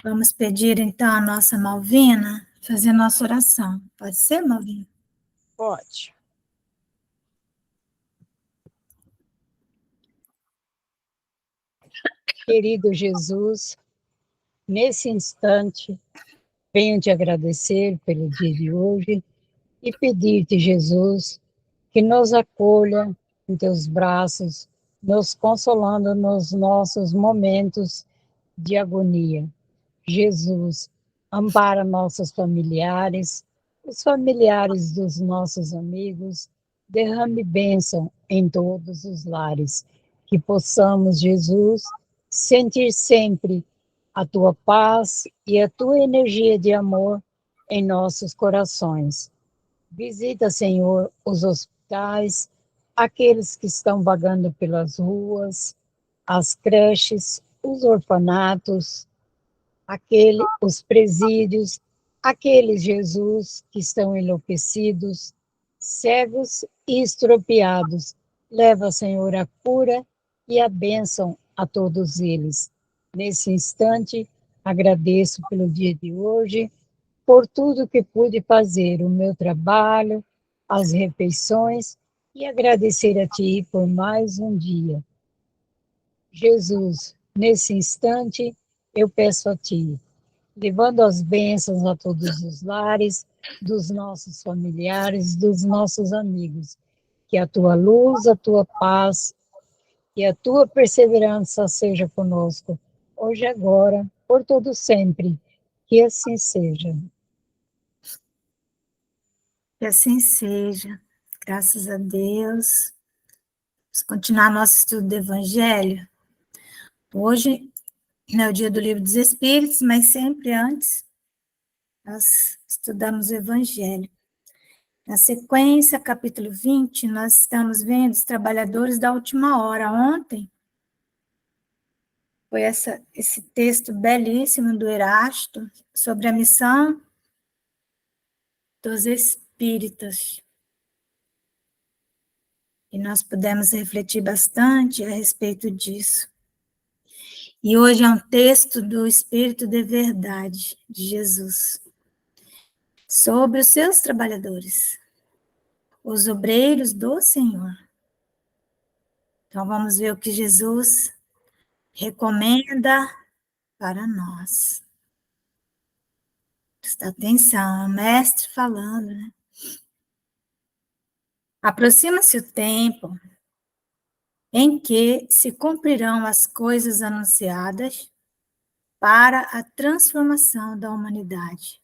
Vamos pedir, então, a nossa Malvina, fazer nossa oração. Pode ser, Malvina? Pode. Querido Jesus, nesse instante, venho te agradecer pelo dia de hoje e pedir-te, Jesus, que nos acolha em teus braços, nos consolando nos nossos momentos de agonia. Jesus, ampara nossos familiares, os familiares dos nossos amigos, derrame bênção em todos os lares, que possamos, Jesus, sentir sempre a tua paz e a tua energia de amor em nossos corações. Visita, Senhor, os hospitais, aqueles que estão vagando pelas ruas, as creches, os orfanatos, os presídios, aqueles, Jesus, que estão enlouquecidos, cegos e estropiados. Leva, Senhor, a cura e a bênção a todos eles. Nesse instante, agradeço pelo dia de hoje, por tudo que pude fazer, o meu trabalho, as refeições, e agradecer a Ti por mais um dia. Jesus, nesse instante, eu peço a Ti, levando as bênçãos a todos os lares, dos nossos familiares, dos nossos amigos, que a Tua luz, a Tua paz e a Tua perseverança seja conosco, hoje e agora, por todo sempre, que assim seja. Que assim seja. Graças a Deus. Vamos continuar nosso estudo do Evangelho. Hoje não é o dia do Livro dos Espíritos, mas sempre antes nós estudamos o Evangelho. Na sequência, capítulo 20, nós estamos vendo os trabalhadores da última hora. Ontem foi esse texto belíssimo do Erasto sobre a missão dos espíritas. E nós pudemos refletir bastante a respeito disso. E hoje é um texto do Espírito de Verdade, de Jesus, sobre os seus trabalhadores, os obreiros do Senhor. Então vamos ver o que Jesus recomenda para nós. Presta atenção, o mestre falando, né? Aproxima-se o tempo em que se cumprirão as coisas anunciadas para a transformação da humanidade.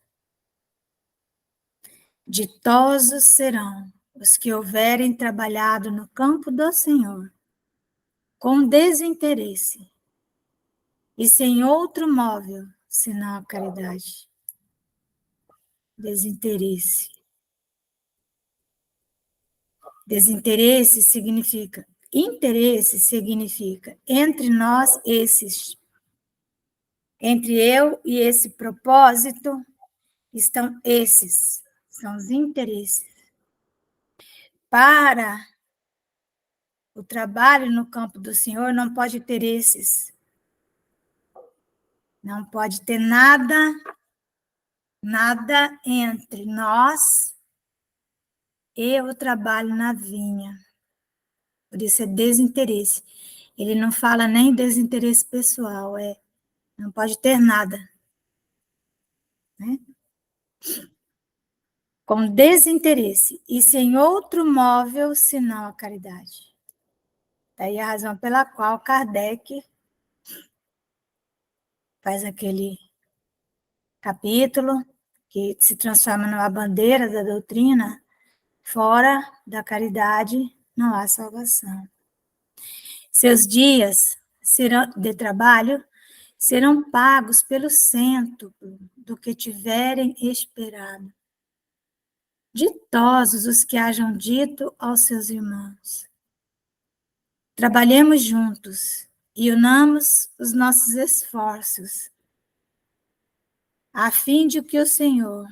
Ditosos serão os que houverem trabalhado no campo do Senhor, com desinteresse, e sem outro móvel, senão a caridade. Desinteresse. Desinteresse significa, interesse significa, entre nós esses, entre eu e esse propósito, estão esses, são os interesses. Para o trabalho no campo do Senhor não pode ter esses. Não pode ter nada entre nós e o trabalho na vinha. Por isso é desinteresse. Ele não fala nem desinteresse pessoal, não pode ter nada. Né? Com desinteresse e sem outro móvel senão a caridade. Daí a razão pela qual Kardec faz aquele capítulo que se transforma numa bandeira da doutrina: fora da caridade não há salvação. Seus dias de trabalho serão pagos pelo cêntuplo do que tiverem esperado. Ditosos os que hajam dito aos seus irmãos: trabalhemos juntos e unamos os nossos esforços, a fim de que o Senhor,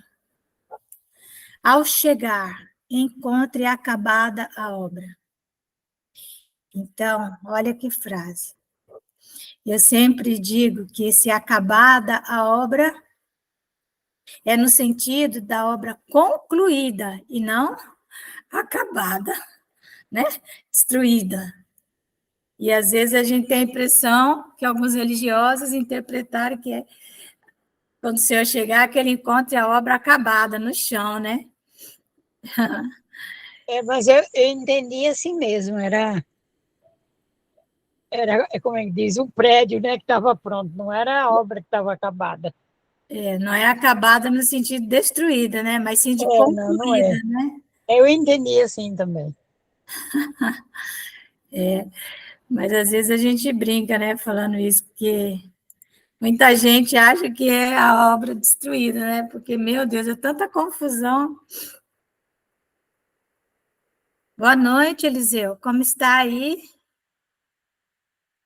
ao chegar, encontre acabada a obra. Então, olha que frase. Eu sempre digo que se acabada a obra é no sentido da obra concluída e não acabada, né? Destruída. E às vezes a gente tem a impressão que alguns religiosos interpretaram que é quando o Senhor chegar, que ele encontre a obra acabada no chão, né? Mas eu entendi assim mesmo, como é que diz, um prédio, né, que estava pronto, não era a obra que estava acabada. Não é acabada no sentido destruída, né? Mas sim de Não, não concluída, é. né? Eu entendi assim também. Mas às vezes a gente brinca, né, falando isso, porque muita gente acha que é a obra destruída, né? Porque, meu Deus, é tanta confusão. Boa noite, Eliseu. Como está aí?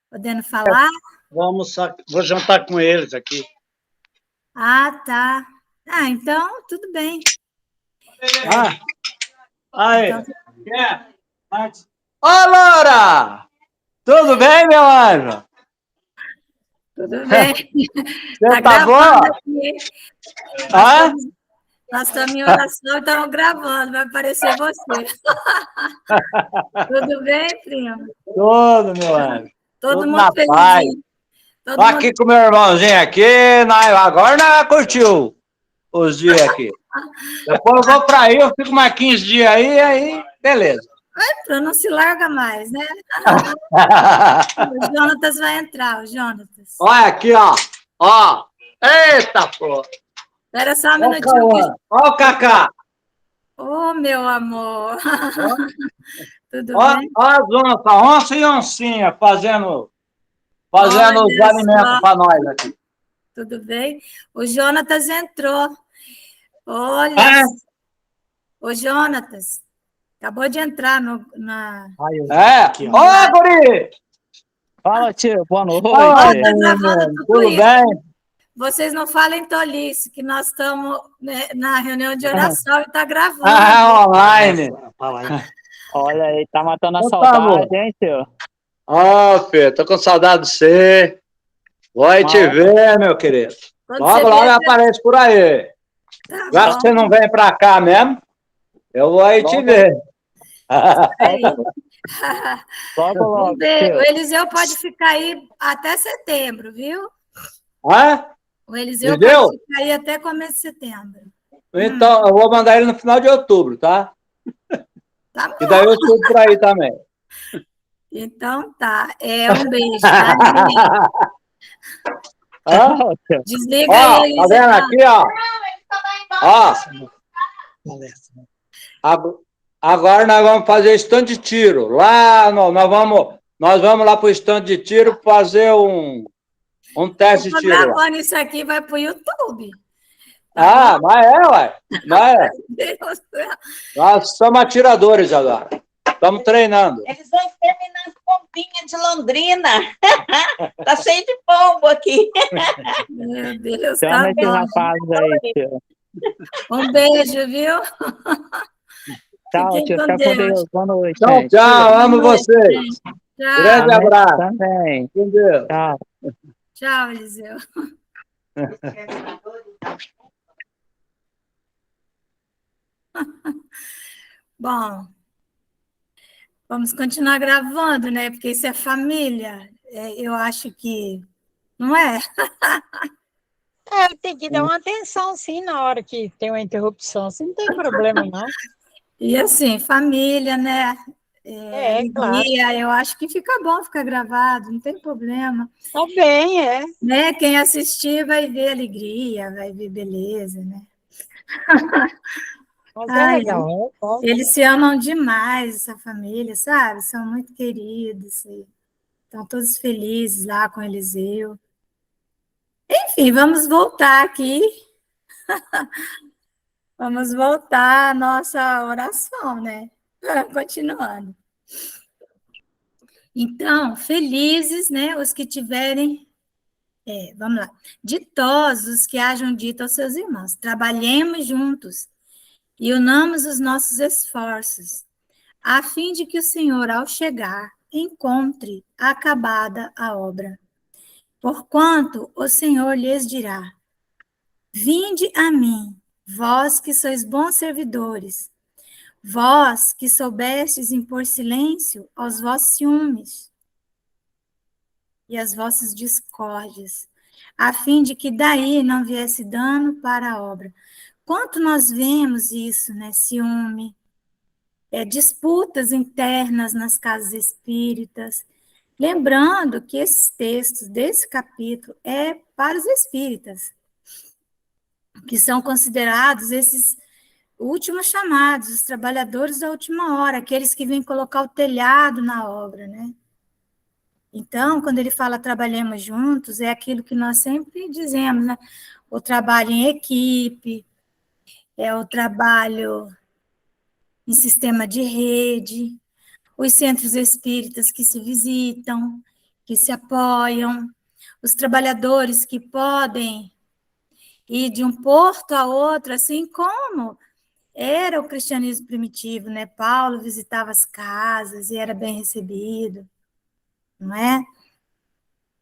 Podendo falar? Vou jantar com eles aqui. Ah, tá. Ah, então, tudo bem. Aí. Então, Ô, Laura! Tudo bem, meu anjo? tudo bem. Você Está tá boa? gravando aqui. Hã? Nós estamos em oração e estamos gravando. Vai aparecer você. Tudo bem, primo? Tudo, meu anjo. Todo Tudo mundo na paz. felizinho. Tô Todo mundo... aqui com meu irmãozinho aqui. Agora nós curtiu os dias aqui. Depois eu vou pra aí, eu fico mais 15 dias aí beleza. Não se larga mais, né? O Jonatas vai entrar, o Jonatas. Olha aqui, ó. Ó. Eita, pô. Espera só um Ó o minutinho. Cauã. Ó o Cacá. Ô, meu amor. Tudo Ó, bem? ó as onças, onça e oncinha fazendo os Olha alimentos só, para nós aqui. tudo bem? O Jonatas entrou. Olha, É? o Jonatas acabou de entrar na... É? Ô, guri! Fala, tio, boa Ó, noite. tá gravando tudo Tudo isso. bem? Vocês não falem tolice, que nós estamos, né, na reunião de oração e está gravando. Online. Olha aí, tá matando a Então tá, saudade, amor. hein, tio? Ó, Fê, tô com saudade de você. Vou aí te Uma ver, meu querido. Quando você Logo, logo vier, eu apareço por aí. tá Já que bom. você não vem pra cá mesmo, eu vou aí te Logo, ver. Aí. logo, Vamos ver. O tio. Eliseu pode ficar aí até setembro, viu? Hã? O Eliseu pode Entendeu? ficar aí até começo de setembro. Então, eu vou mandar ele no final de outubro, tá? Tá E bom. daí eu subo por aí também. Então tá. Um beijo, tá, gente? Hã? Ô, tio. Desliga aí, Ó, tá Eliseu. vendo aqui, ó? Ó, agora nós vamos fazer stand de tiro. Lá, nós vamos lá para o stand de tiro fazer um teste de Estou tiro lá. gravando isso aqui, vai para o YouTube. Ah, mas é, ué. Mas é. Deus do céu. Nós somos atiradores agora. Estamos treinando. Eles vão exterminar as pombinhas de Londrina. Tá cheio de pombo aqui. Meu Deus, Chama tá esse bom. rapaz aí, tio. Um beijo, viu? Tchau, Fiquem tio. com Fica com Deus. Deus. Boa noite, Tchau, gente. tchau. Amo Boa noite, vocês. gente. Grande Tchau. abraço. Também. Com Deus. Tchau. Tchau, Eliseu. Bom, vamos continuar gravando, né? Porque isso é família. Eu acho que não é. Tem que dar uma atenção, sim, na hora que tem uma interrupção. Assim, não tem problema, não. E assim, família, né? Claro. Alegria, eu acho que fica bom ficar gravado, não tem problema. Tá bem, Né? Quem assistir vai ver alegria, vai ver beleza, né? Mas Ai, legal. Bom. eles se amam demais, essa família, sabe? São muito queridos, e estão todos felizes lá com o Eliseu. Enfim, vamos voltar aqui. Vamos voltar à nossa oração, né? Continuando. Então, felizes, né, os que tiverem, vamos lá, ditosos que hajam dito aos seus irmãos, trabalhemos juntos e unamos os nossos esforços, a fim de que o Senhor, ao chegar, encontre acabada a obra. Porquanto o Senhor lhes dirá: vinde a mim, vós que sois bons servidores, vós que soubestes impor silêncio aos vossos ciúmes e às vossas discórdias, a fim de que daí não viesse dano para a obra. Quanto nós vemos isso, né? Ciúme, disputas internas nas casas espíritas. Lembrando que esses textos desse capítulo é para os espíritas, que são considerados esses últimos chamados, os trabalhadores da última hora, aqueles que vêm colocar o telhado na obra, né? Então, quando ele fala trabalhemos juntos, é aquilo que nós sempre dizemos, né? O trabalho em equipe, é o trabalho em sistema de rede, os centros espíritas que se visitam, que se apoiam, os trabalhadores que podem ir de um porto a outro, assim como era o cristianismo primitivo, né? Paulo visitava as casas e era bem recebido, não é?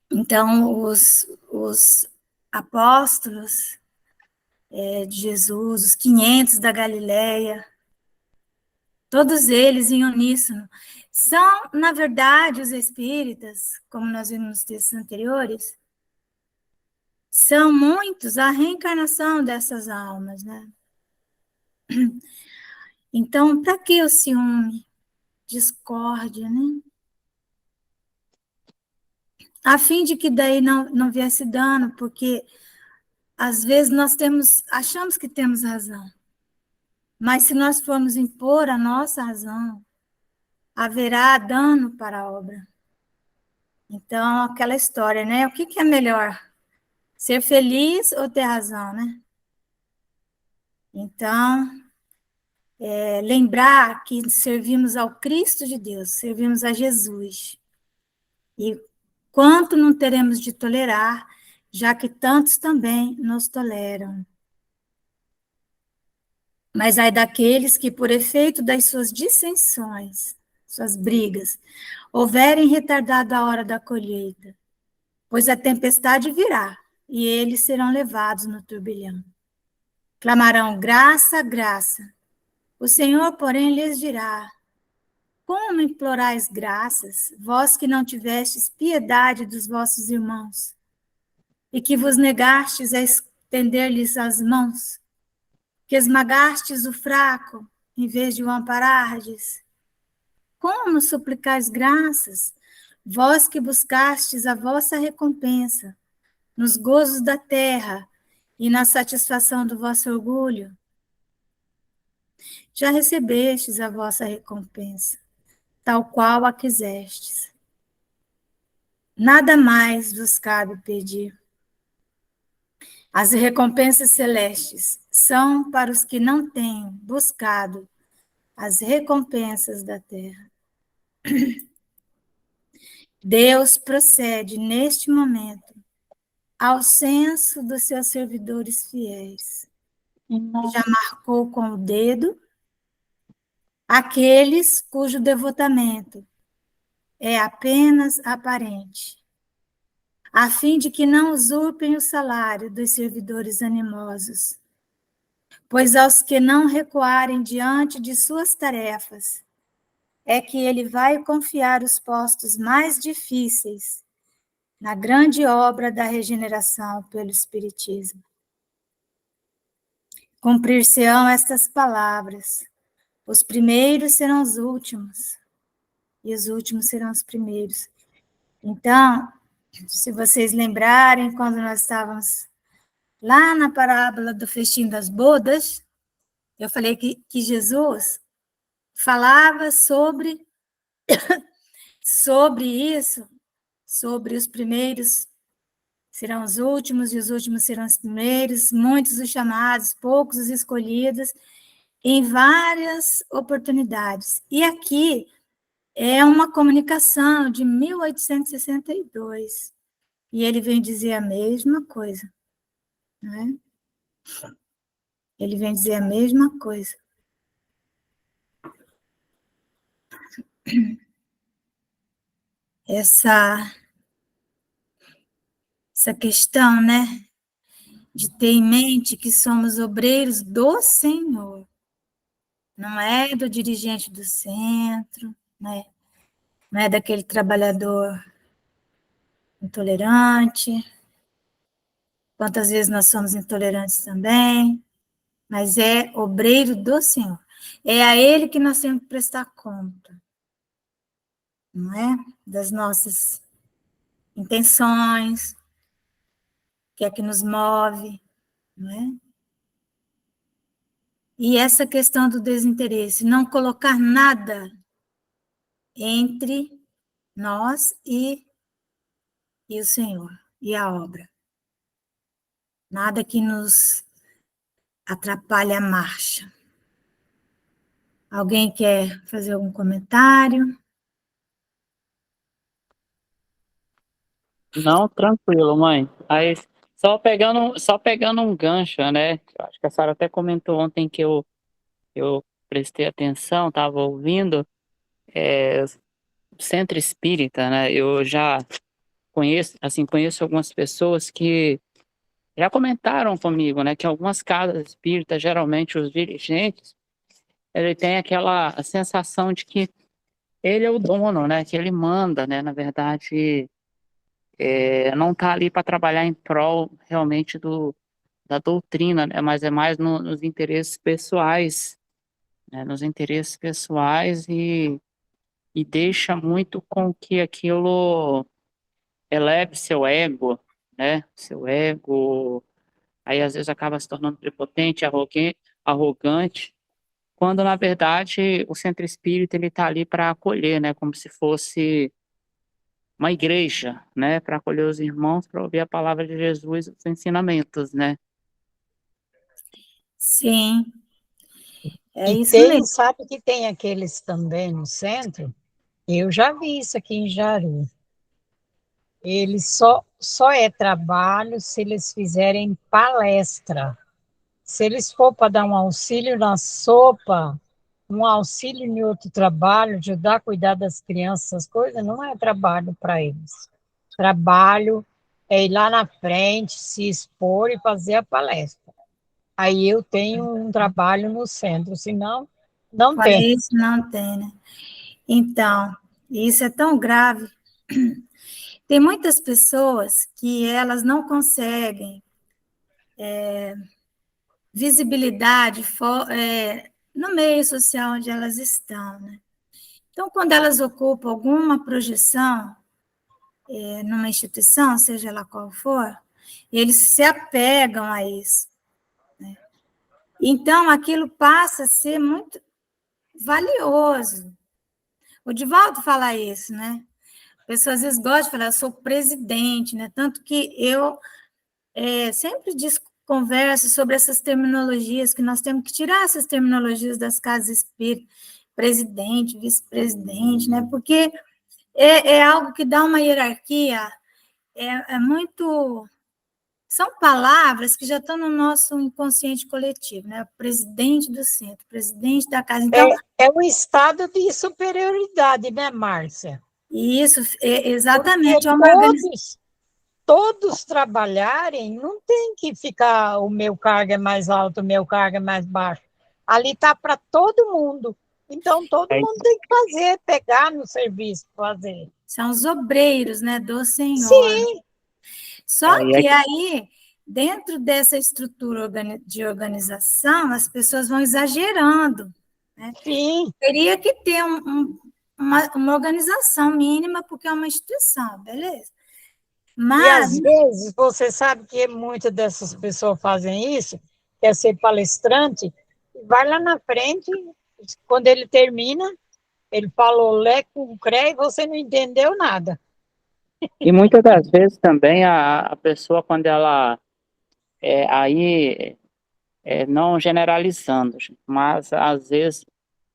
Então, os apóstolos de Jesus, os 500 da Galileia, todos eles em uníssono, são, na verdade, os espíritas, como nós vimos nos textos anteriores, são muitos a reencarnação dessas almas, né? Então, para que o ciúme, discórdia, né? A fim de que daí não viesse dano, porque às vezes nós achamos que temos razão, mas se nós formos impor a nossa razão, haverá dano para a obra. Então, aquela história, né? O que é melhor? Ser feliz ou ter razão, né? Então, lembrar que servimos ao Cristo de Deus, servimos a Jesus. E quanto não teremos de tolerar, já que tantos também nos toleram. Mas ai daqueles que, por efeito das suas dissensões, suas brigas, houverem retardado a hora da colheita, pois a tempestade virá, e eles serão levados no turbilhão. Clamarão graça, graça. O Senhor, porém, lhes dirá: como implorais graças, vós que não tivestes piedade dos vossos irmãos, e que vos negastes a estender-lhes as mãos, que esmagastes o fraco, em vez de o amparardes? Como suplicais graças, vós que buscastes a vossa recompensa, nos gozos da terra e na satisfação do vosso orgulho? Já recebestes a vossa recompensa, tal qual a quisestes. Nada mais vos cabe pedir. As recompensas celestes são para os que não têm buscado as recompensas da terra. Deus procede neste momento ao censo dos seus servidores fiéis. Já marcou com o dedo aqueles cujo devotamento é apenas aparente, a fim de que não usurpem o salário dos servidores animosos, pois aos que não recuarem diante de suas tarefas, é que ele vai confiar os postos mais difíceis na grande obra da regeneração pelo Espiritismo. Cumprir-se-ão estas palavras: os primeiros serão os últimos, e os últimos serão os primeiros. Então, se vocês lembrarem, quando nós estávamos lá na parábola do festim das bodas, eu falei que Jesus falava sobre isso, sobre os primeiros serão os últimos e os últimos serão os primeiros, muitos os chamados, poucos os escolhidos, em várias oportunidades. E aqui é uma comunicação de 1862, e ele vem dizer a mesma coisa, né? Ele vem dizer a mesma coisa. essa questão, né, de ter em mente que somos obreiros do Senhor, não é do dirigente do centro, né, não é daquele trabalhador intolerante. Quantas vezes nós somos intolerantes também, mas é obreiro do Senhor. É a Ele que nós temos que prestar conta, não é? Das nossas intenções, que é que nos move, não é? E essa questão do desinteresse, não colocar nada entre nós e o Senhor, e a obra. Nada que nos atrapalhe a marcha. Alguém quer fazer algum comentário? Não, tranquilo, mãe. Aí, só pegando um gancho, né? Eu acho que a senhora até comentou ontem que eu prestei atenção, estava ouvindo, centro espírita, né? Eu já conheço algumas pessoas que já comentaram comigo, né, que algumas casas espíritas, geralmente os dirigentes, ele tem aquela sensação de que ele é o dono, né, que ele manda, né, na verdade, não está ali para trabalhar em prol realmente da doutrina, né, mas é mais nos interesses pessoais, né, nos interesses pessoais e deixa muito com que aquilo eleve seu ego, né, seu ego. Aí às vezes acaba se tornando prepotente, arrogante, quando na verdade o centro espírita ele está ali para acolher, né, como se fosse uma igreja, né, para acolher os irmãos, para ouvir a palavra de Jesus, os ensinamentos, né. Sim, é E isso tem, mesmo. sabe que tem aqueles também no centro? Eu já vi isso aqui em Jaru. Eles só é trabalho se eles fizerem palestra. Se eles for para dar um auxílio na sopa, um auxílio em outro trabalho, ajudar a cuidar das crianças, essas coisas, não é trabalho para eles. Trabalho é ir lá na frente, se expor e fazer a palestra. Aí eu tenho um trabalho no centro, senão não Fora tem. isso, não tem, né? Então, isso é tão grave. Tem muitas pessoas que elas não conseguem visibilidade no meio social onde elas estão, né? Então, quando elas ocupam alguma projeção numa instituição, seja lá qual for, eles se apegam a isso. Né? Então, aquilo passa a ser muito valioso. O Divaldo fala isso, né? A pessoa às vezes gosta de falar, eu sou presidente, né? Tanto que eu sempre converso sobre essas terminologias, que nós temos que tirar essas terminologias das casas espíritas, presidente, vice-presidente, né? Porque é algo que dá uma hierarquia, é muito. São palavras que já estão no nosso inconsciente coletivo, né? Presidente do centro, presidente da casa. Então, É um estado de superioridade, né, Márcia? isso é Porque exatamente uma organização. todos trabalharem, não tem que ficar o meu cargo é mais alto, o meu cargo é mais baixo. Ali está para todo mundo. Então, todo É, mundo tem que fazer, pegar no serviço, fazer. São os obreiros, né, do Senhor. Sim, Só e que aqui, aí, dentro dessa estrutura de organização, as pessoas vão exagerando. Né? sim. Teria que ter uma organização mínima, porque é uma instituição, beleza? E Mas, às vezes, você sabe que muitas dessas pessoas fazem isso, quer ser palestrante, vai lá na frente, quando ele termina, ele falou lé com cré e você não entendeu nada. e muitas das vezes também a pessoa quando ela não generalizando, mas às vezes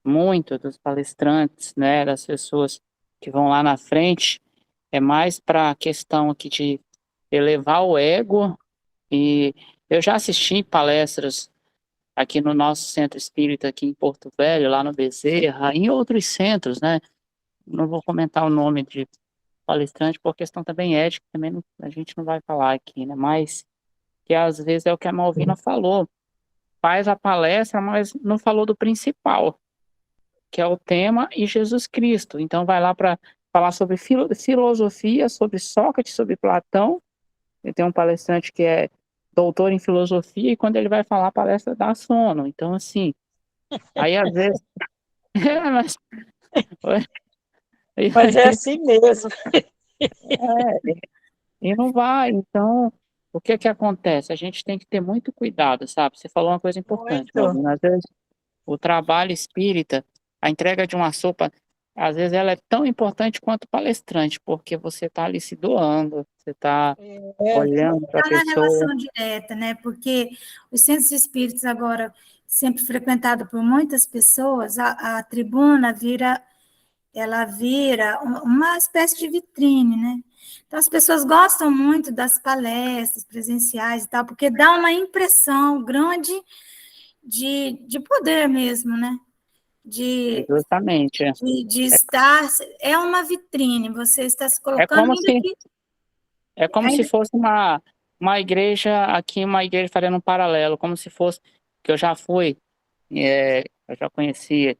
muito dos palestrantes, né, das pessoas que vão lá na frente, é mais para a questão aqui de elevar o ego. E eu já assisti palestras aqui no nosso centro espírita aqui em Porto Velho, lá no Bezerra, em outros centros, né? Não vou comentar o nome de palestrante por questão também ética, também a gente não vai falar aqui, né? Mas que às vezes é o que a Malvina falou, faz a palestra, mas não falou do principal, que é o tema e Jesus Cristo. Então vai lá para falar sobre filosofia, sobre Sócrates, sobre Platão. E tem um palestrante que é doutor em filosofia e quando ele vai falar a palestra dá sono. Então assim, aí às vezes mas Mas é assim mesmo. e não vai. Então, o que que acontece? A gente tem que ter muito cuidado, sabe? Você falou uma coisa importante, Muito. Malvina. Às vezes o trabalho espírita, a entrega de uma sopa, às vezes ela é tão importante quanto o palestrante, porque você está ali se doando, você está É, olhando para a Está na pessoa. relação direta, né? Porque os centros espíritas agora, sempre frequentado por muitas pessoas, a tribuna vira uma espécie de vitrine, né? Então as pessoas gostam muito das palestras presenciais e tal, porque dá uma impressão grande de poder mesmo, né? De, Justamente. de estar, é uma vitrine, você está se É colocando, como ainda se, que é como se ainda, fosse uma igreja, aqui uma igreja fazendo um paralelo, como se fosse, que eu já fui, eu já conheci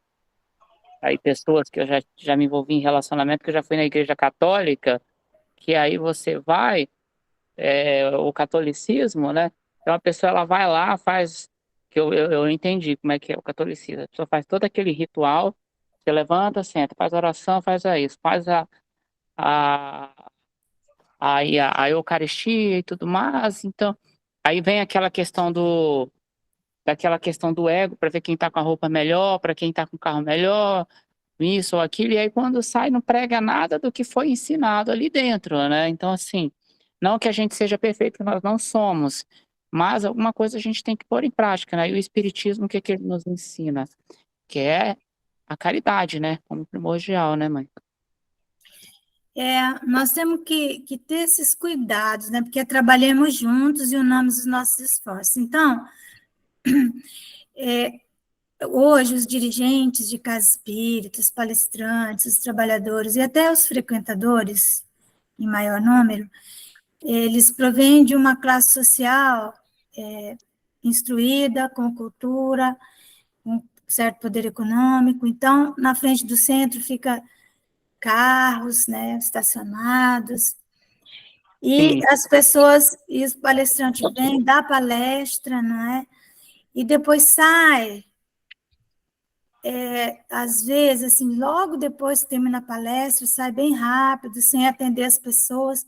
aí pessoas que eu já me envolvi em relacionamento, que eu já fui na igreja católica, que aí você vai, o catolicismo, né? Então a pessoa ela vai lá, faz, que eu entendi como é que é o catolicismo, a pessoa faz todo aquele ritual, você levanta, senta, faz oração, faz isso, faz a, a Eucaristia e tudo mais, então aí vem daquela questão do ego, para ver quem está com a roupa melhor, para quem está com o carro melhor, isso ou aquilo, e aí quando sai não prega nada do que foi ensinado ali dentro, né? Então, assim, não que a gente seja perfeito, que nós não somos, mas alguma coisa a gente tem que pôr em prática, né? E o Espiritismo, o que que ele nos ensina? Que é a caridade, né? Como primordial, né, mãe? nós temos que ter esses cuidados, né? Porque trabalhamos juntos e unamos os nossos esforços. Então, hoje, os dirigentes de casa espírita, os palestrantes, os trabalhadores e até os frequentadores, em maior número, eles provêm de uma classe social instruída, com cultura, com certo poder econômico. Então, na frente do centro fica carros, né, estacionados, e Sim, as pessoas, e os palestrantes vêm, dá palestra, não é? E depois sai, às vezes, assim, logo depois que termina a palestra, sai bem rápido, sem atender as pessoas.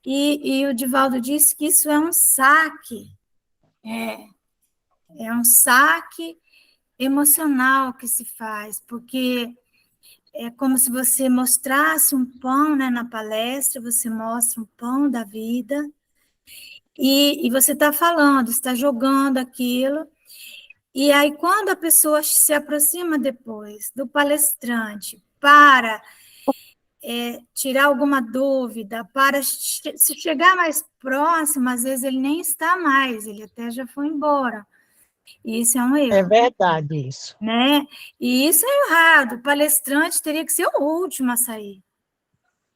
E o Divaldo disse que isso é um saque, é um saque emocional que se faz, porque é como se você mostrasse um pão, né, na palestra, você mostra um pão da vida, e você está falando, está jogando aquilo, e aí quando a pessoa se aproxima depois do palestrante para tirar alguma dúvida, para se chegar mais próximo, às vezes ele nem está mais, ele até já foi embora. E isso é um é erro, verdade isso. né? E isso é errado. O palestrante teria que ser o último a sair.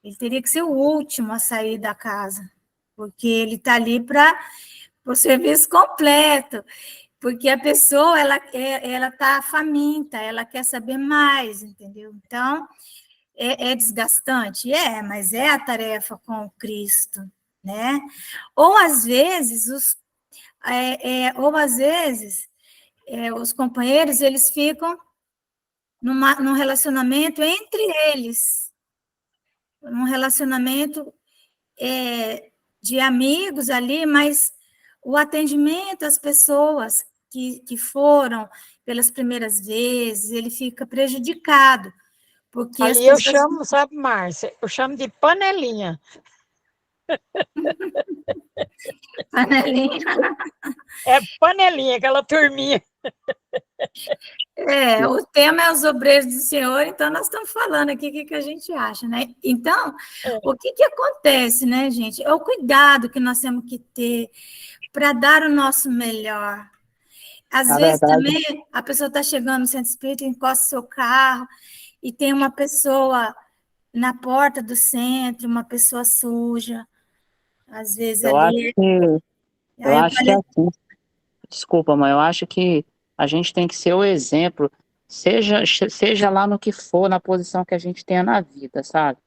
Ele teria que ser o último a sair da casa, porque ele está ali para o serviço completo, porque a pessoa ela está faminta, ela quer saber mais, entendeu? Então, é desgastante? Mas é a tarefa com o Cristo, né? Ou às vezes, os companheiros, eles ficam num relacionamento entre eles, num relacionamento de amigos ali, mas o atendimento às pessoas que foram pelas primeiras vezes, ele fica prejudicado, porque as Ali eu pessoas... chamo, sabe, Márcia? Eu chamo de panelinha. Panelinha. É panelinha, aquela turminha. O tema é os obreiros do Senhor, então nós estamos falando aqui o que a gente acha, né? Então, o que acontece, né, gente? É o cuidado que nós temos que ter para dar o nosso melhor. Às na vezes verdade, também a pessoa está chegando no centro espírita, encosta o seu carro e tem uma pessoa na porta do centro, uma pessoa suja, às vezes Eu acho ali. que, eu Aí eu acho que é falei, assim. Desculpa, mas eu acho que a gente tem que ser o exemplo, seja lá no que for, na posição que a gente tenha na vida, sabe?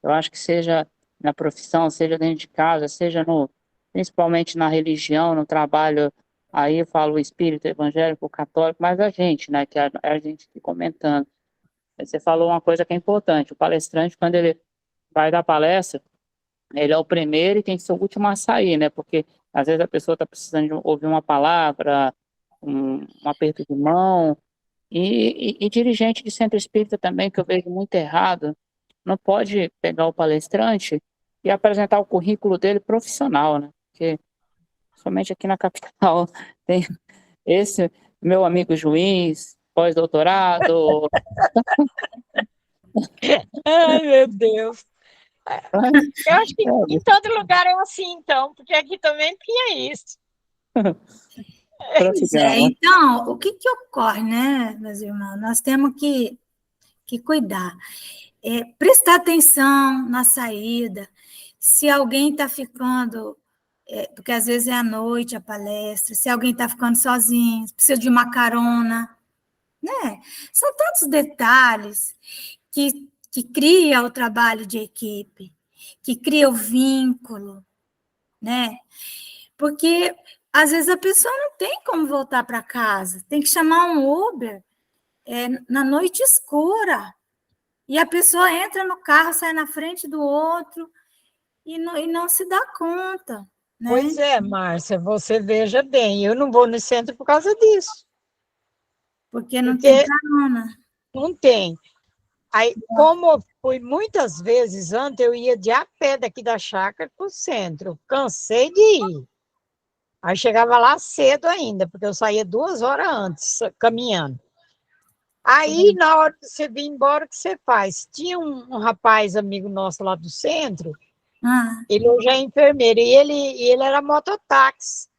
Eu acho que seja na profissão, seja dentro de casa, seja no, principalmente na religião, no trabalho, aí eu falo o espírito evangélico, católico, mas a gente, né, que é a gente aqui comentando. Você falou uma coisa que é importante, o palestrante, quando ele vai dar palestra, ele é o primeiro e tem que ser o último a sair, né? Porque às vezes a pessoa está precisando de ouvir uma palavra, um aperto de mão. E dirigente de centro espírita também, que eu vejo muito errado, não pode pegar o palestrante e apresentar o currículo dele profissional, né? Porque somente aqui na capital tem esse meu amigo juiz, pós-doutorado. Ai, meu Deus. Eu acho que em todo lugar é assim, então, porque aqui também tinha isso. pois é, Prossigamos. então, o que ocorre, né, meus irmãos? Nós temos que cuidar. Prestar atenção na saída. Se alguém está ficando, porque às vezes é à noite a palestra, se alguém está ficando sozinho, precisa de uma carona, né? São tantos detalhes que cria o trabalho de equipe, que cria o vínculo, né? Porque às vezes a pessoa não tem como voltar para casa, tem que chamar um Uber na noite escura. E a pessoa entra no carro, sai na frente do outro e não se dá conta, né? Pois é, Márcia, você veja bem, eu não vou no centro por causa disso, Porque não tem porque carona. não tem. Aí, como eu fui muitas vezes antes, eu ia de a pé daqui da chácara para o centro, cansei de ir. Aí chegava lá cedo ainda, porque eu saía 2 horas antes, caminhando. Aí, na hora de você vir embora, o que você faz? Tinha um rapaz, amigo nosso lá do centro, Ah, ele hoje é enfermeiro, e ele era mototáxi.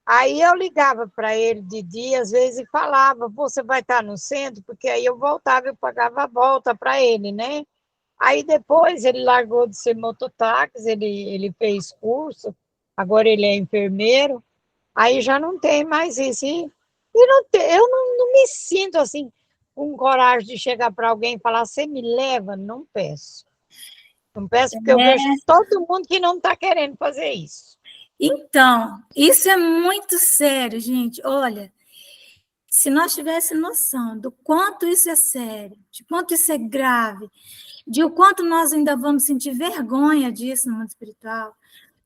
Aí eu ligava para ele de dia, às vezes, e falava, você vai estar no centro? Porque aí eu voltava, eu pagava a volta para ele, né? Aí depois ele largou de ser mototáxi, ele fez curso, agora ele é enfermeiro, aí já não tem mais isso. E eu não me sinto assim, com coragem de chegar para alguém e falar, você me leva? Não peço. Não peço porque eu vejo todo mundo que não está querendo fazer isso. então, isso é muito sério, gente. Olha, se nós tivéssemos noção do quanto isso é sério, de quanto isso é grave, de o quanto nós ainda vamos sentir vergonha disso no mundo espiritual,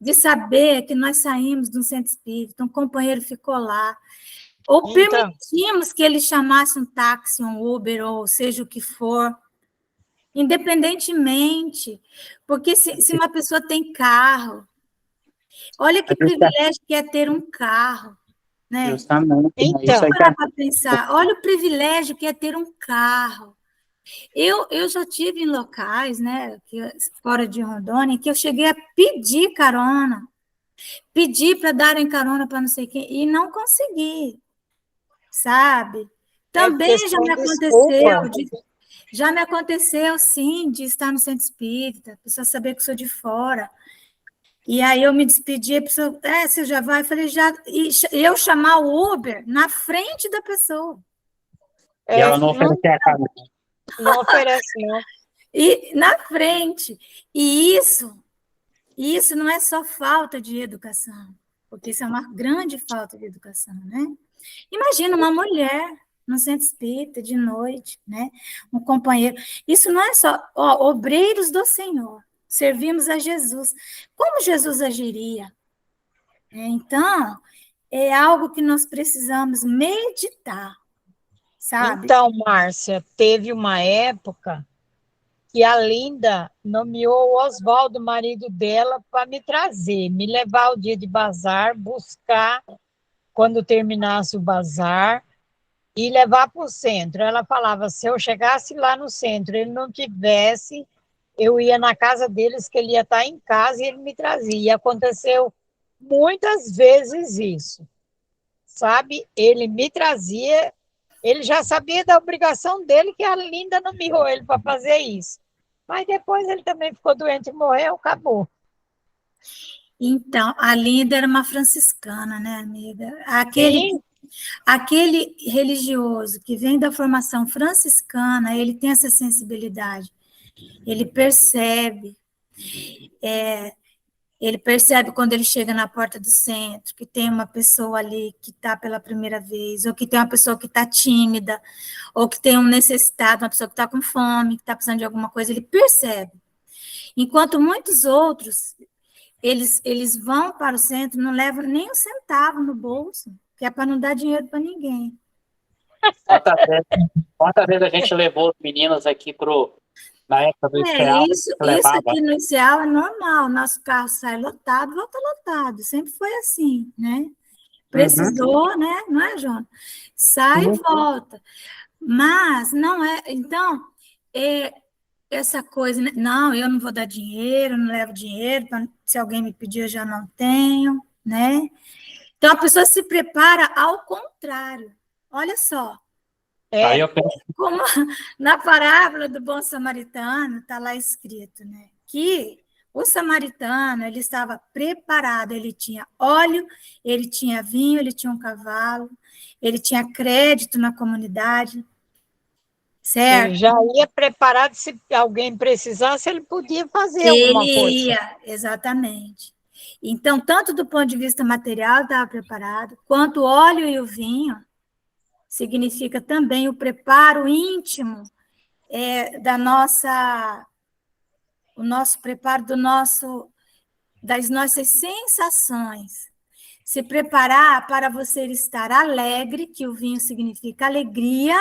de saber que nós saímos de um centro espírita, um companheiro ficou lá, ou Então, permitimos que ele chamasse um táxi, um Uber, ou seja o que for, independentemente, porque se uma pessoa tem carro, olha que privilégio que é ter um carro, né? Justamente, né? Isso então, aí que Parar para pensar, olha o privilégio que é ter um carro. Eu já tive em locais, né, fora de Rondônia, que eu cheguei a pedir carona, pedir para darem carona para não sei quem, e não consegui, sabe? é Também questão de desculpa. já me aconteceu, sim, de estar no centro espírita, a pessoa saber que eu sou de fora. E aí eu me despedi, a pessoa, você já vai? Eu falei, já. E eu chamar o Uber na frente da pessoa. e ela não Não, oferecer a casa. não oferece, não. E na frente. E isso não é só falta de educação, porque isso é uma grande falta de educação, né? Imagina uma mulher no centro espírita de noite, né? Um companheiro. Isso não é só obreiros do Senhor. Servimos a Jesus. Como Jesus agiria? Então, é algo que nós precisamos meditar, sabe? Então, Márcia, teve uma época que a Linda nomeou o Oswaldo, marido dela, para me trazer, me levar ao dia de bazar, buscar quando terminasse o bazar e levar para o centro. Ela falava, se eu chegasse lá no centro, ele não tivesse, eu ia na casa deles, que ele ia estar em casa e ele me trazia. E aconteceu muitas vezes isso, sabe? Ele me trazia, ele já sabia da obrigação dele, que a Linda nomeou ele para fazer isso. Mas depois ele também ficou doente e morreu, acabou. Então, a Linda era uma franciscana, né, amiga? Sim, Aquele religioso que vem da formação franciscana, ele tem essa sensibilidade. Ele percebe, quando ele chega na porta do centro, que tem uma pessoa ali que está pela primeira vez, ou que tem uma pessoa que está tímida, ou que tem um necessitado, uma pessoa que está com fome, que está precisando de alguma coisa, ele percebe. Enquanto muitos outros, eles vão para o centro, não levam nem um centavo no bolso, que é para não dar dinheiro para ninguém. Quantas vezes a gente levou os meninos aqui na época do ICEAL, Isso levava. aqui no ICEAL é normal, nosso carro sai lotado, volta lotado, sempre foi assim, né? Precisou, né? Não é, João? Sai e volta. Mas não é, então, essa coisa, né? Não, eu não vou dar dinheiro, não levo dinheiro, se alguém me pedir, eu já não tenho, né? Então, a pessoa se prepara ao contrário. Olha só, Aí eu penso, como na parábola do bom samaritano, está lá escrito, né? Que o samaritano, ele estava preparado, ele tinha óleo, ele tinha vinho, ele tinha um cavalo, ele tinha crédito na comunidade, ele certo? já ia preparado, se alguém precisasse, ele podia fazer alguma coisa. Ele ia, exatamente. Então, tanto do ponto de vista material, estava preparado, quanto o óleo e o vinho, significa também o preparo íntimo o nosso preparo das nossas sensações. Se preparar para você estar alegre, que o vinho significa alegria,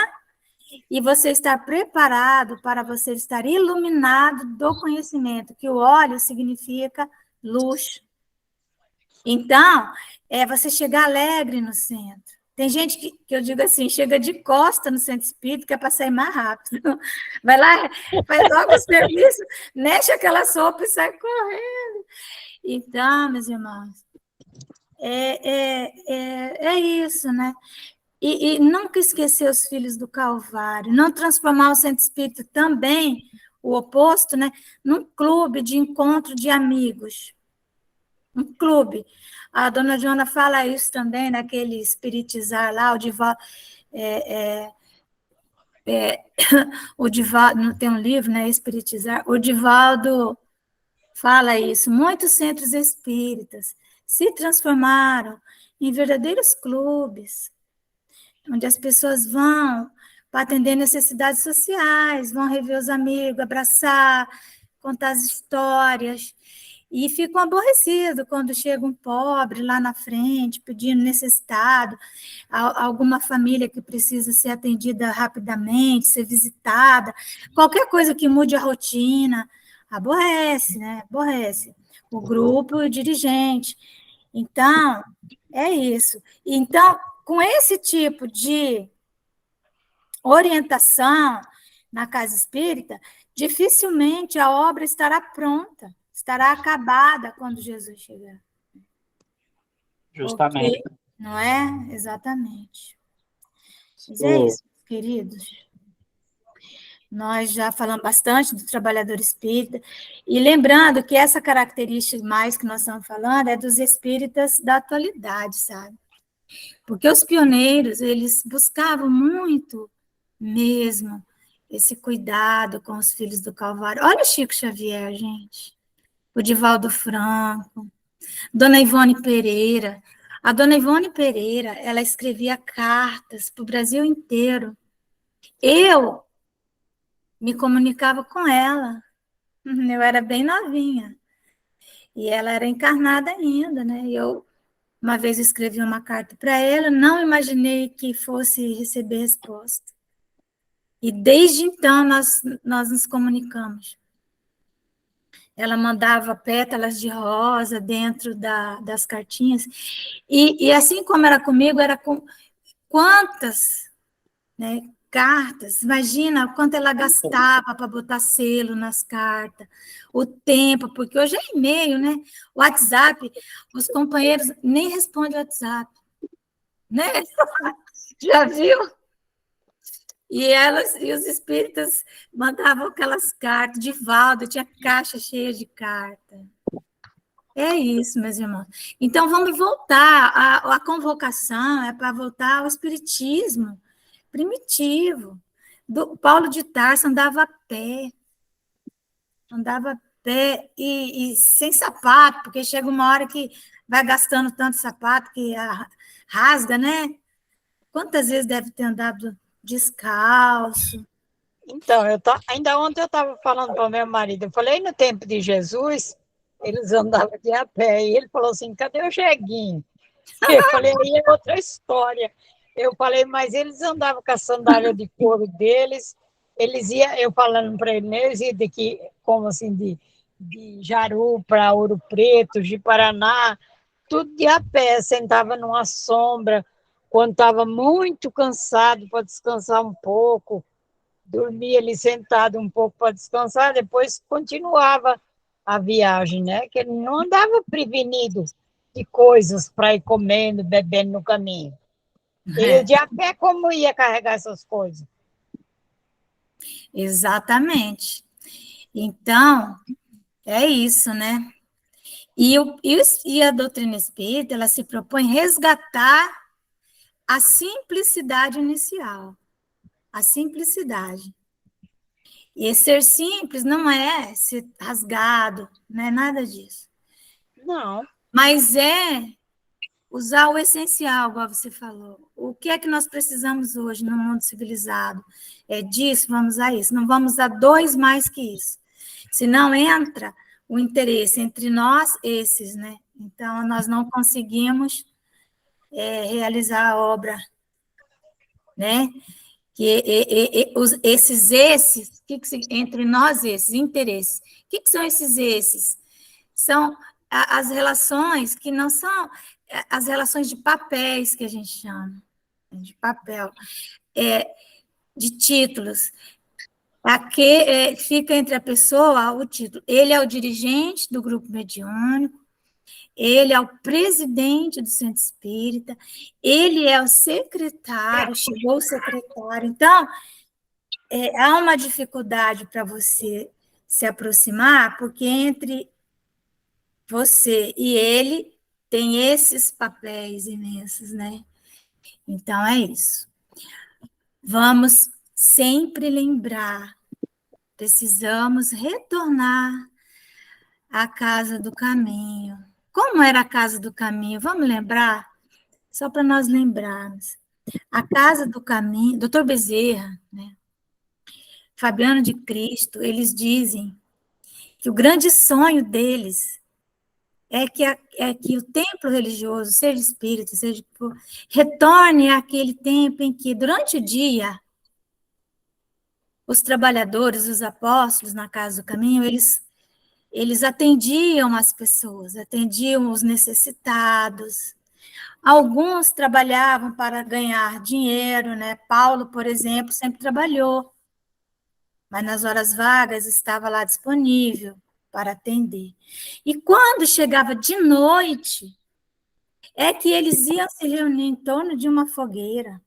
e você estar preparado para você estar iluminado do conhecimento, que o óleo significa luz. Então, você chegar alegre no centro. Tem gente que eu digo assim, chega de costa no centro espírita, que é para sair mais rápido. Vai lá, faz logo o serviço, mexe aquela sopa e sai correndo. Então, meus irmãos, é isso, né? E nunca esquecer os filhos do Calvário, não transformar o centro espírita também, o oposto, né, num clube de encontro de amigos. Um clube. A dona Joana fala isso também, naquele espiritizar lá, o Divaldo, não tem um livro, né, Espiritizar, o Divaldo fala isso, muitos centros espíritas se transformaram em verdadeiros clubes, onde as pessoas vão para atender necessidades sociais, vão rever os amigos, abraçar, contar as histórias, e ficam aborrecidos quando chega um pobre lá na frente, pedindo necessitado, alguma família que precisa ser atendida rapidamente, ser visitada, qualquer coisa que mude a rotina, aborrece, né? Aborrece o grupo e o dirigente. Então, é isso. Então, com esse tipo de orientação na casa espírita, dificilmente a obra estará pronta, estará acabada quando Jesus chegar. justamente. Porque, não é? Exatamente. Mas é isso, queridos. Nós já falamos bastante do trabalhador espírita, e lembrando que essa característica mais que nós estamos falando é dos espíritas da atualidade, sabe? Porque os pioneiros, eles buscavam muito mesmo esse cuidado com os filhos do Calvário. Olha o Chico Xavier, gente. O Divaldo Franco, Dona Ivone Pereira. A Dona Ivone Pereira, ela escrevia cartas para o Brasil inteiro. Eu me comunicava com ela. Eu era bem novinha. E ela era encarnada ainda, né? Eu, uma vez, escrevi uma carta para ela, não imaginei que fosse receber resposta. E desde então nós nos comunicamos. Ela mandava pétalas de rosa dentro das cartinhas. E assim como era comigo, era com quantas, né, cartas. Imagina o quanto ela gastava para botar selo nas cartas, o tempo, porque hoje é e-mail, né? WhatsApp, os companheiros nem respondem o WhatsApp, né? Já viu? E os espíritas mandavam aquelas cartas. Divaldo tinha caixa cheia de cartas. É isso, meus irmãos. Então, vamos voltar. A convocação é para voltar ao espiritismo primitivo. Paulo de Tarso andava a pé. Andava a pé e sem sapato, porque chega uma hora que vai gastando tanto sapato que rasga, né? Quantas vezes deve ter andado descalço? Então, ainda ontem eu estava falando para o meu marido, eu falei, no tempo de Jesus, eles andavam de a pé, e ele falou assim, cadê o jeguinho? Eu falei, aí é outra história. Eu falei, mas eles andavam com a sandália de couro deles, eles iam, eu falando para eles, né, eles iam como assim, de Jaru para Ouro Preto, de Paraná, tudo de a pé, sentava numa sombra, quando estava muito cansado para descansar um pouco, dormia ali sentado um pouco para descansar, depois continuava a viagem, né? Que ele não andava prevenido de coisas para ir comendo, bebendo no caminho. Ele de a pé, como ia carregar essas coisas? Exatamente. Então, é isso, né? E a doutrina espírita, ela se propõe resgatar a simplicidade inicial. A simplicidade. E ser simples não é ser rasgado, não é nada disso. Não. Mas é usar o essencial, igual você falou. O que é que nós precisamos hoje no mundo civilizado? É disso, vamos a isso. Não vamos a dois mais que isso. Senão entra o interesse entre nós, esses, né? Então, nós não conseguimos realizar a obra, né? Esses, entre nós, esses interesses. O que são esses? São as relações que não são as relações de papéis que a gente chama, de papel, de títulos. Aqui fica entre a pessoa o título. Ele é o dirigente do grupo mediúnico, ele é o presidente do centro espírita, ele é o secretário, chegou o secretário. Então, há uma dificuldade para você se aproximar, porque entre você e ele tem esses papéis imensos, né? Então, é isso. Vamos sempre lembrar, precisamos retornar à casa do caminho. Como era a casa do caminho? Vamos lembrar? Só para nós lembrarmos. A casa do caminho, Dr. Bezerra, né? Fabiano de Cristo, eles dizem que o grande sonho deles é que o templo religioso, seja espírita, seja retorne àquele tempo em que, durante o dia, os trabalhadores, os apóstolos na casa do caminho, eles atendiam as pessoas, atendiam os necessitados. Alguns trabalhavam para ganhar dinheiro, né? Paulo, por exemplo, sempre trabalhou, mas nas horas vagas estava lá disponível para atender. E quando chegava de noite, é que eles iam se reunir em torno de uma fogueira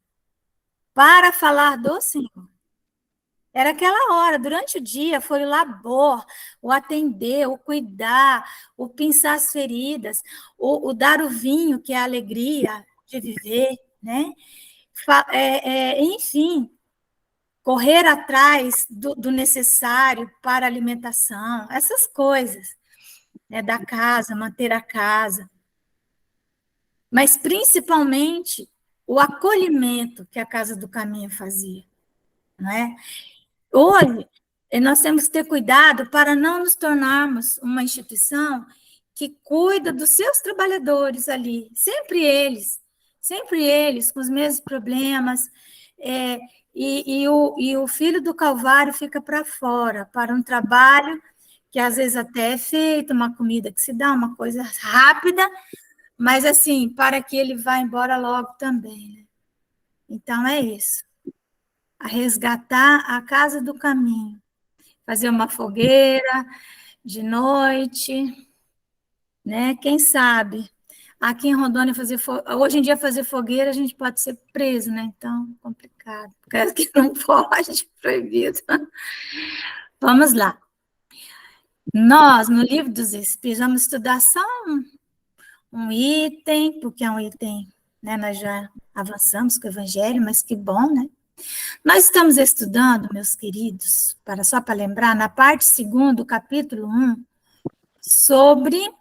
para falar do Senhor. Era aquela hora, durante o dia, foi o labor, o atender, o cuidar, o pinçar as feridas, o dar o vinho, que é a alegria de viver, né? Enfim, correr atrás do necessário para a alimentação, essas coisas, né? Da casa, manter a casa. Mas, principalmente, o acolhimento que a Casa do Caminho fazia, não é? Hoje, nós temos que ter cuidado para não nos tornarmos uma instituição que cuida dos seus trabalhadores ali, sempre eles, com os mesmos problemas, e o filho do Calvário fica para fora, para um trabalho que às vezes até é feito, uma comida que se dá, uma coisa rápida, mas assim, para que ele vá embora logo também, né? Então é isso. A resgatar a casa do caminho, fazer uma fogueira de noite, né? Quem sabe Aqui em Rondônia, hoje em dia, fazer fogueira, a gente pode ser preso, né? Então, complicado. Porque aqui não pode, proibido. Vamos lá. Nós, no Livro dos Espíritos, vamos estudar só um item, porque é um item, né? Nós já avançamos com o Evangelho, mas que bom, né? Nós estamos estudando, meus queridos, só para lembrar, na parte 2ª do capítulo 1, sobre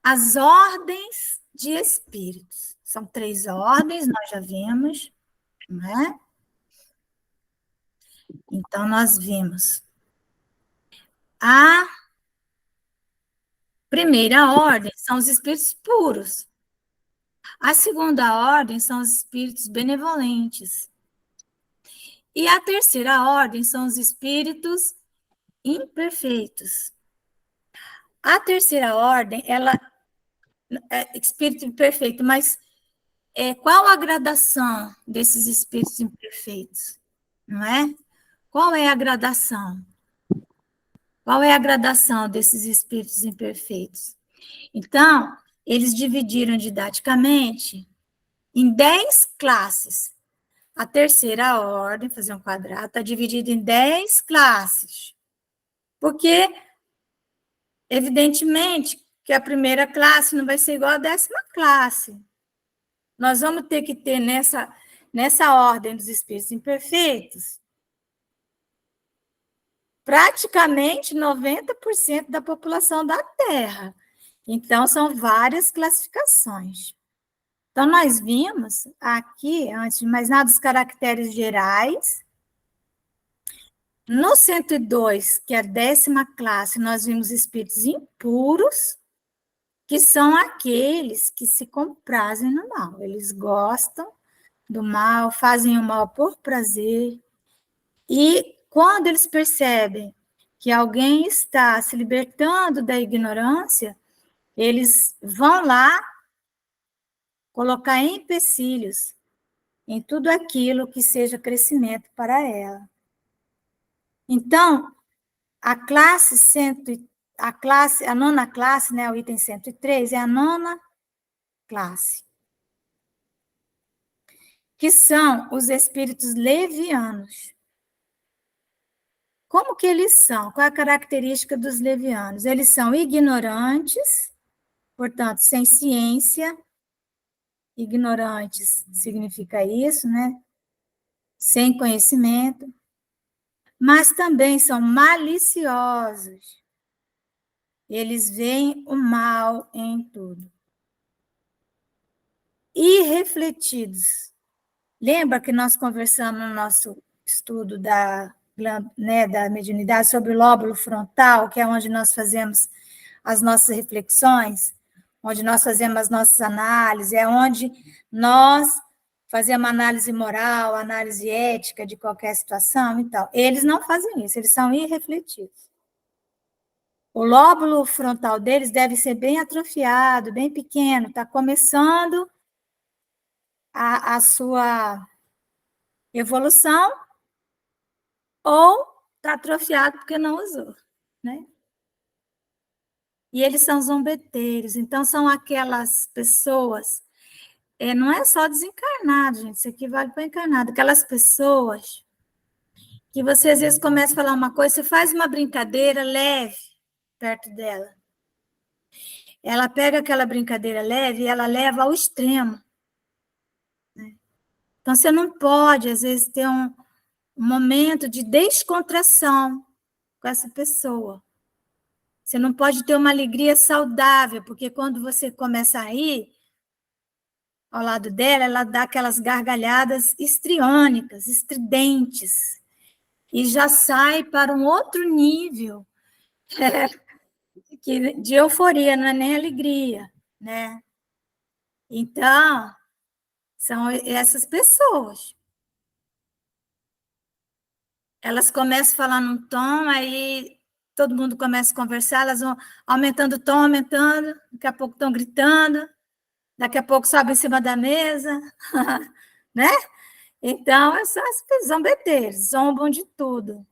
as ordens de espíritos. São 3 ordens, nós já vimos, não é? Então, nós vimos a primeira ordem são os espíritos puros. A segunda ordem são os espíritos benevolentes. E a terceira ordem são os espíritos imperfeitos. A terceira ordem, ela é espírito imperfeito, mas qual a gradação desses espíritos imperfeitos? Não é? Qual é a gradação? Qual é a gradação desses espíritos imperfeitos? Então, eles dividiram didaticamente em 10 classes. A terceira ordem, fazer um quadrado, está dividida em 10 classes. Porque, evidentemente, que a primeira classe não vai ser igual à 10ª classe. Nós vamos ter que ter nessa ordem dos espíritos imperfeitos praticamente 90% da população da Terra. Então, são várias classificações. Então, nós vimos aqui, antes de mais nada, os caracteres gerais. No 102, que é a 10ª classe, nós vimos espíritos impuros, que são aqueles que se comprazem no mal. Eles gostam do mal, fazem o mal por prazer. E quando eles percebem que alguém está se libertando da ignorância, eles vão lá colocar empecilhos em tudo aquilo que seja crescimento para ela. Então, a 9ª classe, né, o item 103, é a 9ª classe, que são os espíritos levianos. Como que eles são? Qual é a característica dos levianos? Eles são ignorantes, portanto, sem ciência. Ignorantes significa isso, né? Sem conhecimento. Mas também são maliciosos. Eles veem o mal em tudo. Irrefletidos. Lembra que nós conversamos no nosso estudo da mediunidade sobre o lóbulo frontal, que é onde nós fazemos as nossas reflexões, onde nós fazemos as nossas análises, é onde nós fazemos análise moral, análise ética de qualquer situação e tal. Eles não fazem isso, eles são irrefletidos. O lóbulo frontal deles deve ser bem atrofiado, bem pequeno, está começando a sua evolução, ou está atrofiado porque não usou, né? E eles são zombeteiros, então são aquelas pessoas, não é só desencarnado, gente, isso aqui vale para encarnado, aquelas pessoas que você às vezes começa a falar uma coisa, você faz uma brincadeira leve perto dela. Ela pega aquela brincadeira leve e ela leva ao extremo. Né? Então, você não pode, às vezes, ter um momento de descontração com essa pessoa. Você não pode ter uma alegria saudável, porque quando você começa a rir, ao lado dela, ela dá aquelas gargalhadas histriônicas, estridentes, e já sai para um outro nível de euforia, não é nem alegria, né? Então, são essas pessoas. Elas começam a falar num tom, aí todo mundo começa a conversar, elas vão aumentando o tom, aumentando, daqui a pouco estão gritando, daqui a pouco sobem em cima da mesa, né? Então, são as zombeteiros, zombam de tudo,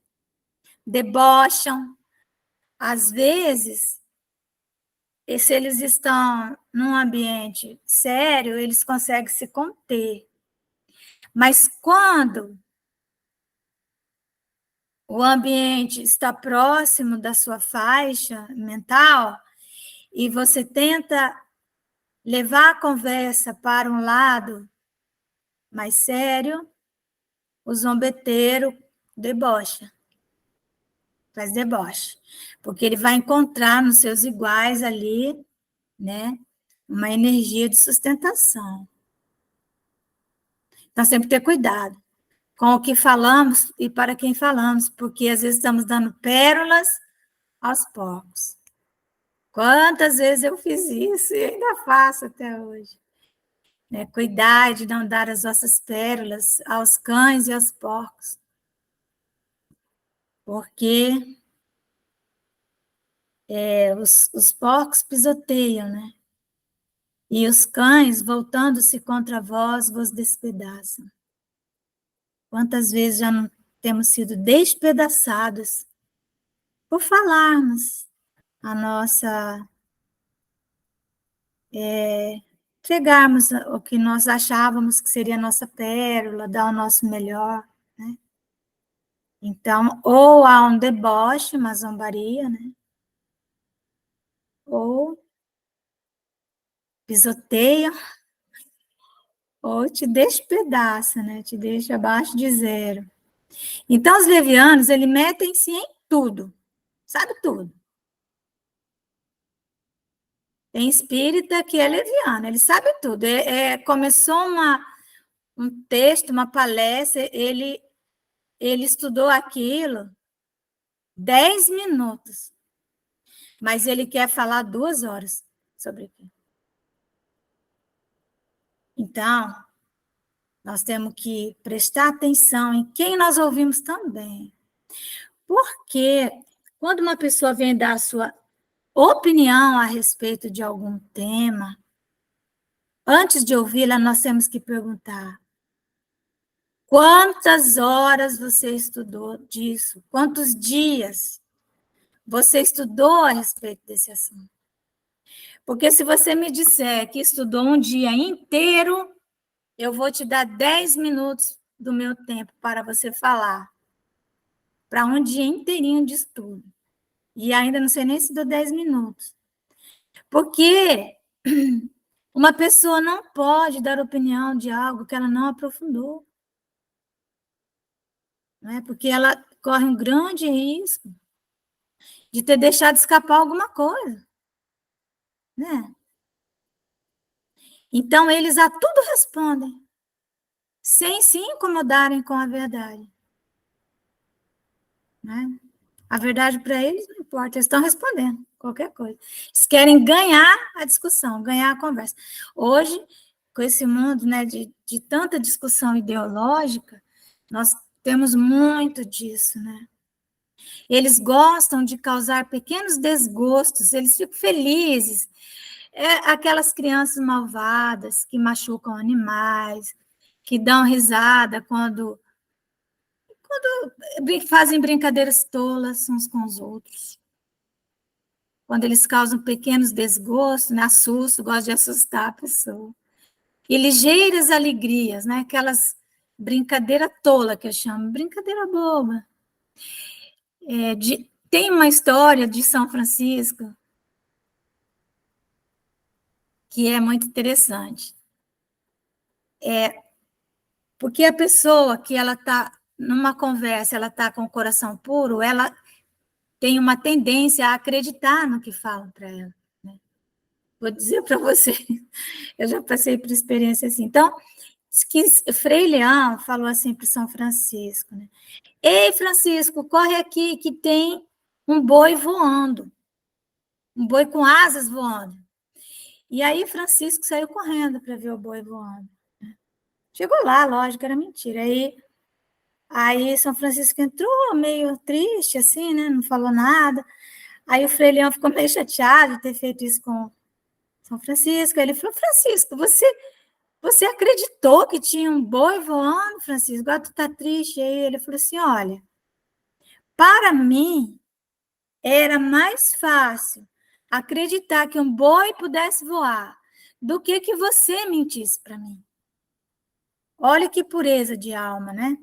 debocham. Às vezes, e se eles estão num ambiente sério, eles conseguem se conter. Mas quando o ambiente está próximo da sua faixa mental e você tenta levar a conversa para um lado mais sério, o zombeteiro debocha, faz deboche, porque ele vai encontrar nos seus iguais ali, né, uma energia de sustentação. Então, sempre ter cuidado com o que falamos e para quem falamos, porque às vezes estamos dando pérolas aos porcos. Quantas vezes eu fiz isso e ainda faço até hoje. Né? Cuidar de não dar as nossas pérolas aos cães e aos porcos. Porque os porcos pisoteiam, né? E os cães, voltando-se contra vós, vos despedaçam. Quantas vezes já não temos sido despedaçados por falarmos a nossa... entregarmos o que nós achávamos que seria a nossa pérola, dar o nosso melhor, né? Então, ou há um deboche, uma zombaria, né? Ou pisoteia, ou te despedaça, né? Te deixa abaixo de zero. Então, os levianos, eles metem-se em tudo, sabe tudo. Tem espírita que é leviano, ele sabe tudo. Começou um texto, uma palestra, ele estudou aquilo 10 minutos, mas ele quer falar 2 horas sobre aquilo. Então, nós temos que prestar atenção em quem nós ouvimos também. Porque quando uma pessoa vem dar a sua opinião a respeito de algum tema, antes de ouvi-la, nós temos que perguntar: quantas horas você estudou disso? Quantos dias você estudou a respeito desse assunto? Porque se você me disser que estudou um dia inteiro, eu vou te dar 10 minutos do meu tempo para você falar. Para um dia inteirinho de estudo. E ainda não sei nem se dou 10 minutos. Porque uma pessoa não pode dar opinião de algo que ela não aprofundou. Não é? Porque ela corre um grande risco de ter deixado escapar alguma coisa. Né? Então, eles a tudo respondem, sem se incomodarem com a verdade. Né? A verdade para eles não importa, eles estão respondendo qualquer coisa. Eles querem ganhar a discussão, ganhar a conversa. Hoje, com esse mundo, né, de tanta discussão ideológica, nós temos muito disso, né? Eles gostam de causar pequenos desgostos, eles ficam felizes. Aquelas crianças malvadas que machucam animais, que dão risada quando fazem brincadeiras tolas uns com os outros. Quando eles causam pequenos desgostos, né, assustam, gostam de assustar a pessoa. E ligeiras alegrias, né, aquelas brincadeira tola que eu chamo, brincadeira boba. Tem uma história de São Francisco que é muito interessante. Porque a pessoa que ela está numa conversa, ela está com o coração puro, ela tem uma tendência a acreditar no que falam para ela. Né? Vou dizer para você, eu já passei por experiência assim. Então, que Frei Leão falou assim para São Francisco, né? Ei, Francisco, corre aqui que tem um boi voando, um boi com asas voando. E aí Francisco saiu correndo para ver o boi voando. Chegou lá, lógico, era mentira. Aí São Francisco entrou meio triste, assim, né? Não falou nada. Aí o Frei Leão ficou meio chateado de ter feito isso com São Francisco. Aí ele falou: Francisco, você acreditou que tinha um boi voando, Francisco? Agora tu tá triste. Aí ele falou assim: olha, para mim era mais fácil acreditar que um boi pudesse voar do que você mentisse para mim. Olha que pureza de alma, né?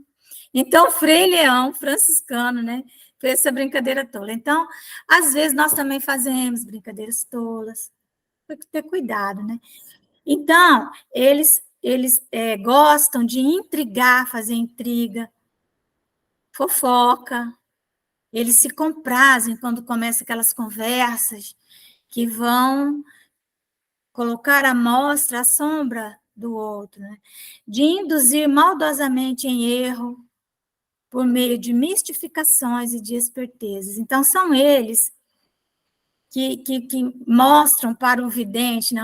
Então, Frei Leão, franciscano, né, fez essa brincadeira tola. Então, às vezes, nós também fazemos brincadeiras tolas. Tem que ter cuidado, né? Então, eles gostam de intrigar, fazer intriga, fofoca. Eles se comprazem quando começam aquelas conversas que vão colocar à mostra a sombra do outro, né? De induzir maldosamente em erro por meio de mistificações e de espertezas. Então, são eles que mostram para o vidente, né,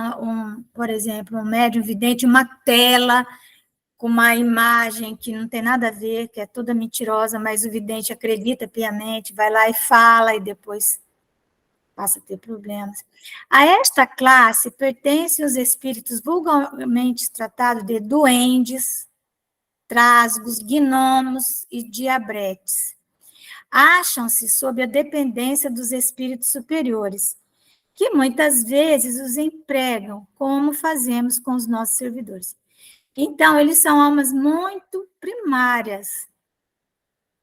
por exemplo, um médium vidente, uma tela com uma imagem que não tem nada a ver, que é toda mentirosa, mas o vidente acredita piamente, vai lá e fala, e depois passa a ter problemas. A esta classe pertencem os espíritos vulgarmente tratados de duendes, trasgos, gnomos e diabretes. Acham-se sob a dependência dos espíritos superiores, que muitas vezes os empregam, como fazemos com os nossos servidores. Então, eles são almas muito primárias.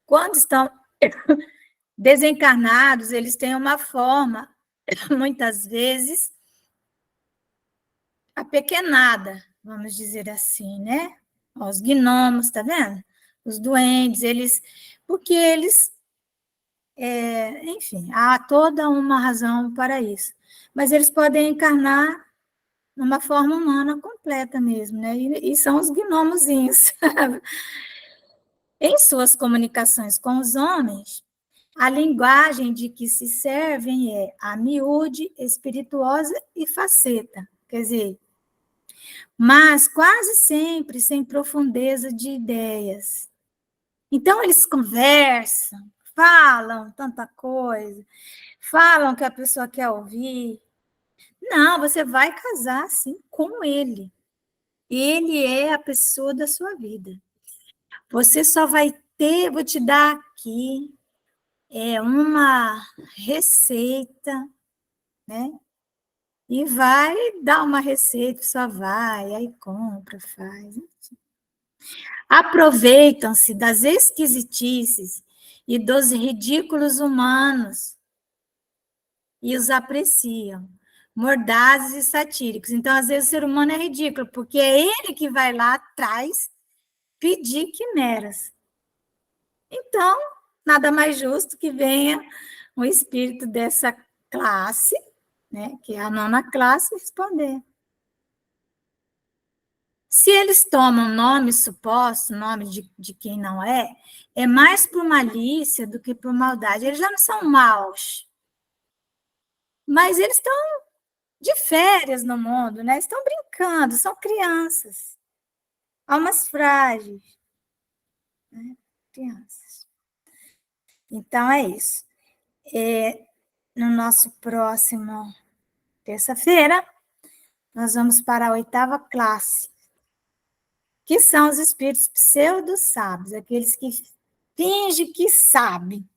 Quando estão desencarnados, eles têm uma forma, muitas vezes, apequenada, vamos dizer assim, né? Os gnomos, tá vendo? Os duendes, porque eles, enfim, há toda uma razão para isso. Mas eles podem encarnar numa forma humana completa mesmo, né? E são os gnomozinhos. Em suas comunicações com os homens, a linguagem de que se servem é a miúde, espirituosa e faceta, quer dizer, mas quase sempre sem profundeza de ideias. Então, eles conversam, falam tanta coisa, falam que a pessoa quer ouvir. Não, você vai casar, sim, com ele. Ele é a pessoa da sua vida. Você só vai ter, vou te dar aqui, uma receita, né? E vai dar uma receita, só vai, aí compra, faz. Aproveitam-se das esquisitices e dos ridículos humanos e os apreciam, mordazes e satíricos. Então, às vezes, o ser humano é ridículo, porque é ele que vai lá atrás pedir quimeras. Então, nada mais justo que venha um espírito dessa classe, né, que é a nona classe, responder. Se eles tomam nomes supostos, nomes de quem não é mais por malícia do que por maldade. Eles já não são maus, mas eles estão de férias no mundo, né? Estão brincando, são crianças, almas frágeis, né? Crianças. Então, é isso. No nosso próximo terça-feira, nós vamos para a 8ª classe, que são os espíritos pseudo-sábios, aqueles que fingem que sabem.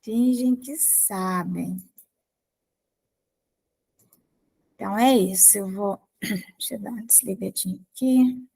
Fingem que sabem. Então, é isso. Eu vou... Deixa eu dar uma desligadinha aqui.